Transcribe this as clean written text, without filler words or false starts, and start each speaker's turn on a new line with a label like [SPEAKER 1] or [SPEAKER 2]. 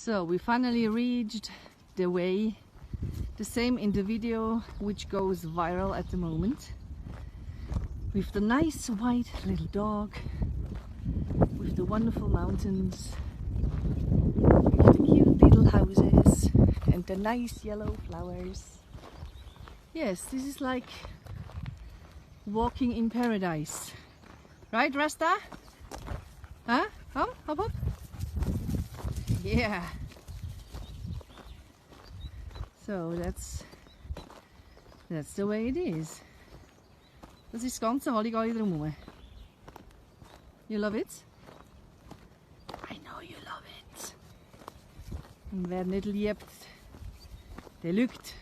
[SPEAKER 1] So we finally reached the way, the same in the video which goes viral at the moment, with the nice white little dog, with the wonderful mountains, with the cute little houses and the nice yellow flowers. Yes, this is like walking in paradise. Right, Rasta? Huh? Come, hop up. Yeah. So that's the way it is. Das ist das ganze Halligalli drumherum. You love it? I know you love it. Und wer nicht liebt, der lügt.